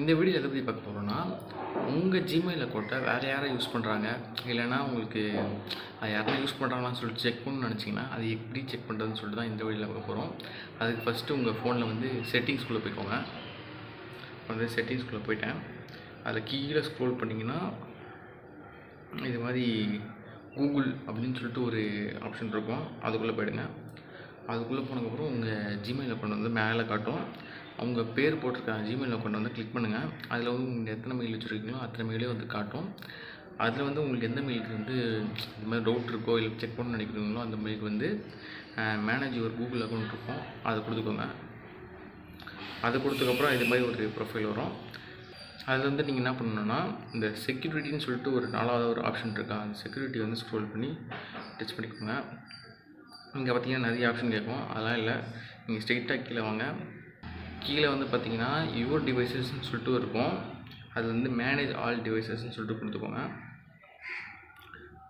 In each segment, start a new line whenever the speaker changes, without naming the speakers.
இந்த வீடியோ எதை பற்றி பார்க்க போகிறோன்னா, உங்கள் ஜிமெயில் அக்கௌண்ட்டை வேறு யாரை யூஸ் பண்ணுறாங்க, இல்லைனா உங்களுக்கு அது யாருன்னா யூஸ் பண்ணுறாங்களான்னு சொல்லிட்டு செக் பண்ணணும்னு நினச்சிங்கன்னா, அது எப்படி செக் பண்ணுறதுன்னு சொல்லிட்டு தான் இந்த வீடியோவில் பார்க்க போகிறோம். அதுக்கு ஃபஸ்ட்டு உங்கள் ஃபோனில் வந்து செட்டிங்ஸ்குள்ளே போய்க்கோங்க. வந்து செட்டிங்ஸ்குள்ளே போயிட்டேன். அதில் கீழே ஸ்க்ரோல் பண்ணிங்கன்னா இது மாதிரி கூகுள் அப்படின்னு சொல்லிட்டு ஒரு ஆப்ஷன் இருக்கும். அதுக்குள்ளே போயிடுங்க. அதுக்குள்ளே போனதுக்கப்புறம் உங்கள் ஜிமெயில் அக்கௌண்ட் வந்து மேலே காட்டும். அவங்க பேர் போட்டிருக்க ஜிமெயில் அக்கௌண்ட் வந்து கிளிக் பண்ணுங்கள். அதில் வந்து நீங்கள் எத்தனை மெயில் வச்சுருக்கீங்களோ அத்தனை மெயிலே வந்து காட்டும். அதில் வந்து உங்களுக்கு எந்த மெயிலுக்கு வந்து இந்த மாதிரி டவுட் இருக்கோ இல்லை செக் பண்ணணும்னு நினைக்கிறீங்களோ அந்த மெயிலுக்கு வந்து மேனேஜ் யுவர் கூகுள் அக்கௌண்ட் இருக்கும், அதை கொடுத்துக்கோங்க. அது கொடுத்ததுக்கப்புறம் இது மாதிரி ஒரு ப்ரொஃபைல் வரும். அதில் வந்து நீங்கள் என்ன பண்ணணுன்னா, இந்த செக்யூரிட்டின்னு சொல்லிட்டு ஒரு 4வது ஒரு ஆப்ஷன் இருக்கா, அந்த செக்யூரிட்டி வந்து ஸ்க்ரோல் பண்ணி டச் பண்ணிக்கோங்க. இங்கே பார்த்தீங்கன்னா நிறைய ஆப்ஷன் கேட்கும். அதெல்லாம் இல்லை, நீங்கள் ஸ்ட்ரெயிட்டாக கீழே வாங்க. கீழே வந்து பார்த்தீங்கன்னா யுவர் டிவைசஸ்ன்னு சொல்லிட்டு இருக்கும். அது வந்து மேனேஜ் ஆல் டிவைசஸ்ன்னு சொல்லிட்டு கொடுத்துக்கோங்க.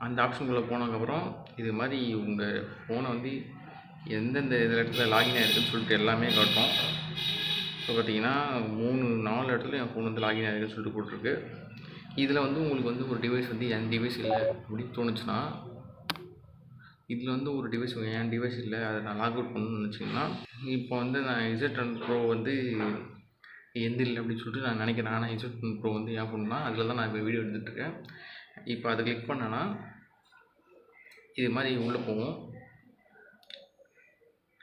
அந்த ஆப்ஷனுக்குள்ளே போனதுக்கப்புறம் இது மாதிரி உங்கள் ஃபோனை வந்து எந்தெந்த இடத்துல லாகின் ஆகிருக்குன்னு சொல்லிட்டு எல்லாமே காட்டும். இப்போ பார்த்தீங்கன்னா 3-4 இடத்துல என் ஃபோன் வந்து லாகின் ஆகிருக்குன்னு சொல்லிட்டு போட்டிருக்கு. இதில் வந்து உங்களுக்கு வந்து ஒரு டிவைஸ் வந்து என் டிவைஸ் இல்லை அப்படின்னு தோணுச்சுன்னா, இதில் வந்து ஒரு டிவைஸ் என் டிவைஸ் இல்லை, அதை நான் லாக் அவுட் பண்ணணும்னு நினச்சிங்கன்னா, இப்போ வந்து நான் Z10 Pro வந்து எந்த இல்லை அப்படின்னு சொல்லிட்டு நான் நினைக்கிறேன். ஆனால் Z10 Pro வந்து என் ஃபோன் தான், அதில் தான் நான் இப்போ வீடியோ எடுத்துகிட்ருக்கேன். இப்போ அதை கிளிக் பண்ணேன்னா இது மாதிரி உள்ளே போகும்.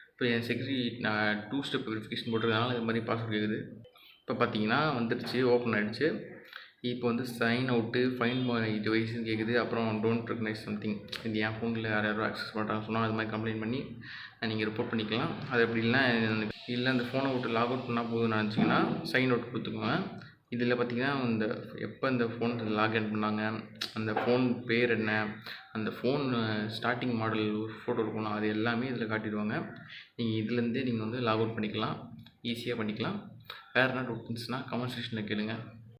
இப்போ என் செக்யூரிட்டி நான் 2 ஸ்டெப் வெரிஃபிகேஷன் போட்டிருக்கனால இது மாதிரி பாஸ்வேர்ட் கேட்குது. இப்போ பார்த்தீங்கன்னா வந்துடுச்சு, ஓப்பன் ஆகிடுச்சு. இப்போ வந்து சைன் அவுட்டு, ஃபைண்ட் மை டிவைஸ்ன்னு கேட்குது. அப்புறம் டோன்ட் ரெகனைஸ் சம்திங், இது என் ஃபோனில் யாரோ ஆக்சஸ் பண்ணுறாங்க சொன்னால் அது மாதிரி கம்ப்ளைண்ட் பண்ணி நீங்கள் ரிப்போர்ட் பண்ணிக்கலாம். அது அப்படி இல்லை அந்த ஃபோனை விட்டு லாக் அவுட் பண்ணால் போதும்னு நினச்சிங்கன்னா சைன் அவுட் கொடுத்துக்கோங்க. இதில் பார்த்தீங்கன்னா இந்த எப்போ இந்த ஃபோன் லாக்இன் பண்ணாங்க, அந்த ஃபோன் பேர் என்ன, அந்த ஃபோன் ஸ்டார்டிங் மாடல் ஃபோட்டோ இருக்கணும், அது எல்லாமே இதில் காட்டிடுவாங்க. நீங்கள் இதுலேருந்தே நீங்கள் வந்து லாக் அவுட் பண்ணிக்கலாம், ஈஸியாக பண்ணிக்கலாம். வேறு என்ன டவுட் இருந்துச்சுன்னா கமெண்ட் செக்ஷனில் கேளுங்கள்.